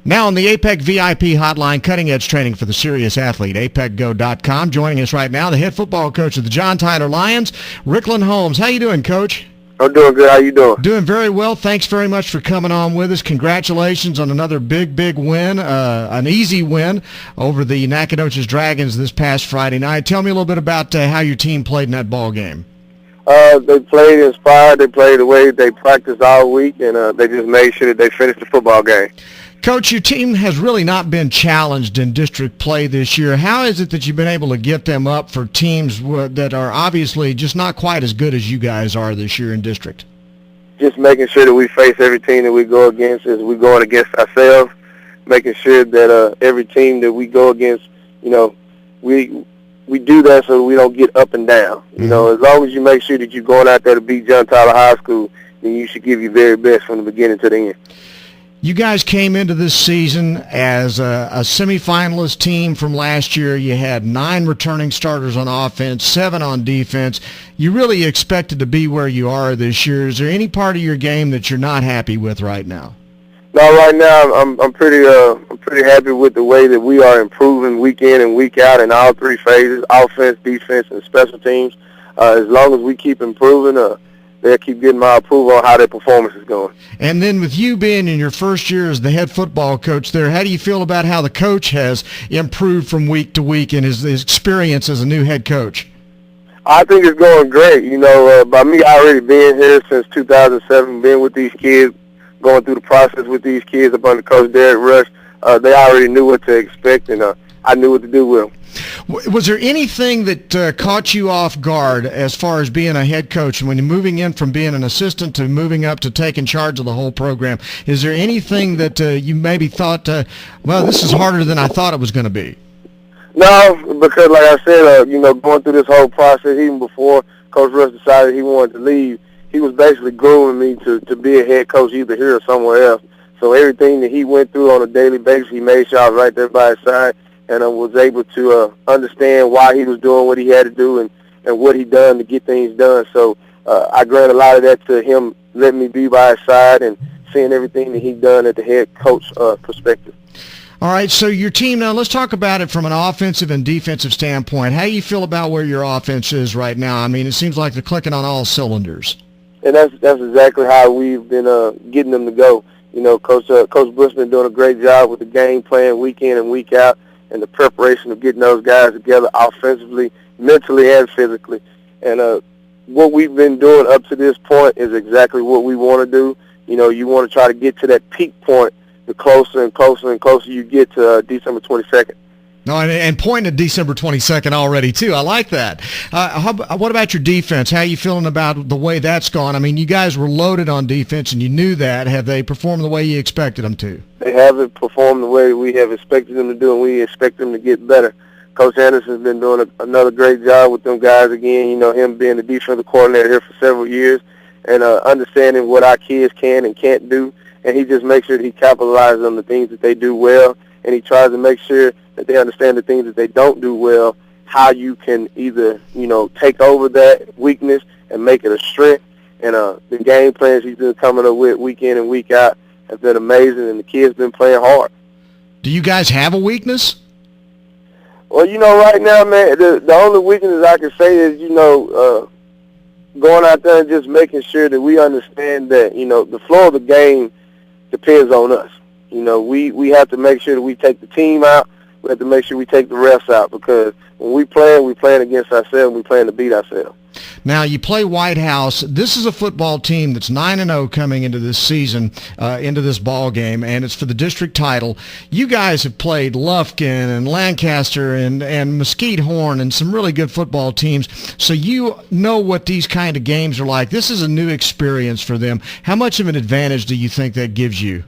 Now on the APEC VIP hotline, cutting-edge training for the serious athlete, apecgo.com. Joining us right now, the head football coach of the John Tyler Lions, Ricklan Holmes. How you doing, Coach? I'm doing good. How you doing? Doing very well. Thanks very much for coming on with us. Congratulations on another big win, an easy win over the Nacogdoches Dragons this past Friday night. Tell me a little bit about how your team played in that ball game. They played inspired. They played the way they practiced all week, and they just made sure that they finished the football game. Coach, your team has really not been challenged in district play this year. How is it that you've been able to get them up for teams that are obviously just not quite as good as you guys are this year in district? Just making sure that we face every team that we go against as we're going against ourselves, making sure that every team that we go against, we do that so we don't get up and down. You know, as long as you make sure that you're going out there to beat John Tyler High School, then you should give your very best from the beginning to the end. You guys came into this season as a semifinalist team from last year. You had 9 returning starters on offense, 7 on defense. You really expected to be where you are this year. Is there any part of your game that you're not happy with right now? No, right now I'm pretty happy with the way that we are improving week in and week out in all 3 phases: offense, defense, and special teams. As long as we keep improving, they'll keep getting my approval on how their performance is going. And then with you being in your first year as the head football coach there, how do you feel about how the coach has improved from week to week in his experience as a new head coach? I think it's going great. By me already being here since 2007, being with these kids, going through the process with these kids up under Coach Derek Rush, they already knew what to expect, and I knew what to do with them. Was there anything that caught you off guard as far as being a head coach when you're moving in from being an assistant to moving up to taking charge of the whole program? Is there anything that you maybe thought, well, this is harder than I thought it was going to be? No, because like I said, going through this whole process, even before Coach Rush decided he wanted to leave, he was basically grooming me to be a head coach either here or somewhere else. So everything that he went through on a daily basis, he made sure I was right there by his side. And I was able to understand why he was doing what he had to do and what he done to get things done. So I grant a lot of that to him letting me be by his side and seeing everything that he done at the head coach perspective. All right, so your team now, let's talk about it from an offensive and defensive standpoint. How do you feel about where your offense is right now? I mean, it seems like they're clicking on all cylinders. And that's exactly how we've been getting them to go. Coach Bush's been doing a great job with the game plan week in and week out, and the preparation of getting those guys together offensively, mentally, and physically. And what we've been doing up to this point is exactly what we want to do. You want to try to get to that peak point the closer and closer and closer you get to December 22nd. No, and pointing at December 22nd already, too. I like that. What about your defense? How are you feeling about the way that's gone? I mean, you guys were loaded on defense, and you knew that. Have they performed the way you expected them to? They haven't performed the way we have expected them to do, and we expect them to get better. Coach Anderson's been doing another great job with them guys again, him being the defensive coordinator here for several years and understanding what our kids can and can't do. And he just makes sure that he capitalizes on the things that they do well, and he tries to make sure that they understand the things that they don't do well, how you can either, take over that weakness and make it a strength. And the game plans he's been coming up with week in and week out have been amazing, and the kids been playing hard. Do you guys have a weakness? Well, right now, man, the only weakness I can say is, going out there and just making sure that we understand that, the flow of the game depends on us. We have to make sure that we take the team out. We have to make sure we take the refs out, because when we're playing against ourselves, we're playing to beat ourselves. Now, you play White House. This is a football team that's 9-0 coming into this season, into this ball game, and it's for the district title. You guys have played Lufkin and Lancaster and Mesquite Horn and some really good football teams, so you know what these kind of games are like. This is a new experience for them. How much of an advantage do you think that gives you?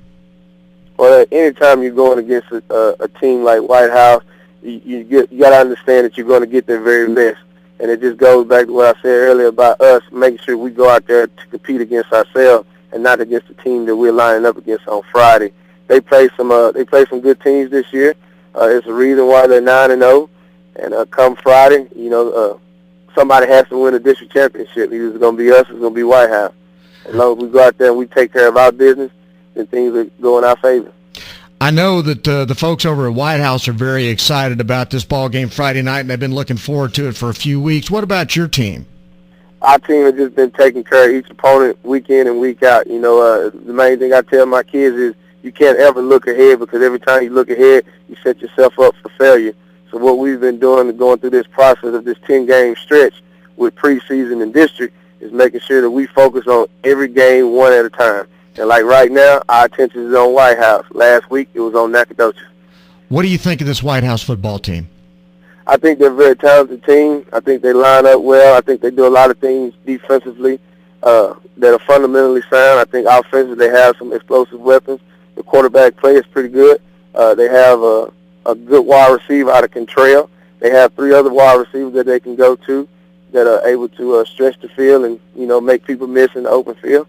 Well, anytime you're going against a team like White House, you got to understand that you're going to get their very best. And it just goes back to what I said earlier about us making sure we go out there to compete against ourselves and not against the team that we're lining up against on Friday. They play some good teams this year. It's a reason why they're 9-0. And come Friday, somebody has to win a district championship. Either it's going to be us or it's going to be White House. As long as we go out there and we take care of our business, then things will go in our favor. I know that the folks over at White House are very excited about this ball game Friday night, and they've been looking forward to it for a few weeks. What about your team? Our team has just been taking care of each opponent week in and week out. The main thing I tell my kids is you can't ever look ahead, because every time you look ahead, you set yourself up for failure. So what we've been doing, going through this process of this 10-game stretch with preseason and district, is making sure that we focus on every game one at a time. And like right now, our attention is on White House. Last week, it was on Nacogdoches. What do you think of this White House football team? I think they're a very talented team. I think they line up well. I think they do a lot of things defensively that are fundamentally sound. I think offensively they have some explosive weapons. The quarterback play is pretty good. They have a good wide receiver out of Cantrell. They have 3 other wide receivers that they can go to that are able to stretch the field and, make people miss in the open field.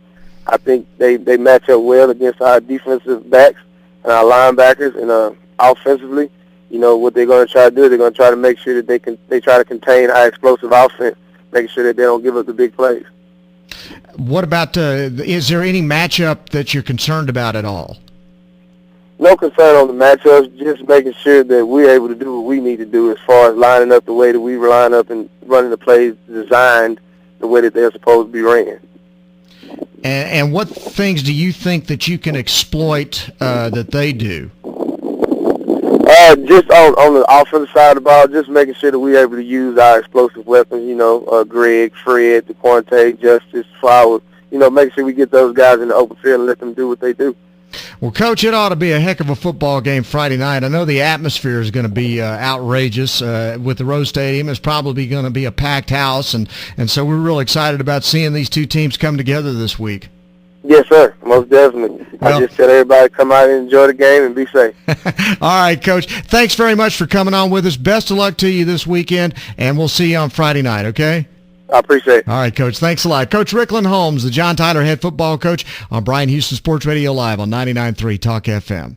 I think they match up well against our defensive backs and our linebackers. And offensively, what they're going to try to do, they're going to try to make sure that they try to contain our explosive offense, making sure that they don't give up the big plays. What about, is there any matchup that you're concerned about at all? No concern on the matchups, just making sure that we're able to do what we need to do as far as lining up the way that we line up and running the plays designed the way that they're supposed to be ran. And what things do you think that you can exploit that they do? Just on the offensive side of the ball, just making sure that we're able to use our explosive weapons, Greg, Fred, DeQuante, Justice, Flowers, making sure we get those guys in the open field and let them do what they do. Well, Coach, it ought to be a heck of a football game Friday night. I know the atmosphere is going to be outrageous with the Rose Stadium. It's probably going to be a packed house, and so we're real excited about seeing these two teams come together this week. Yes, sir, most definitely. Well, I just tell everybody to come out and enjoy the game and be safe. All right, Coach. Thanks very much for coming on with us. Best of luck to you this weekend, and we'll see you on Friday night, okay? I appreciate it. All right, Coach. Thanks a lot. Coach Ricklan Holmes, the John Tyler head football coach on Bryan Houston Sports Radio Live on 99.3 Talk FM.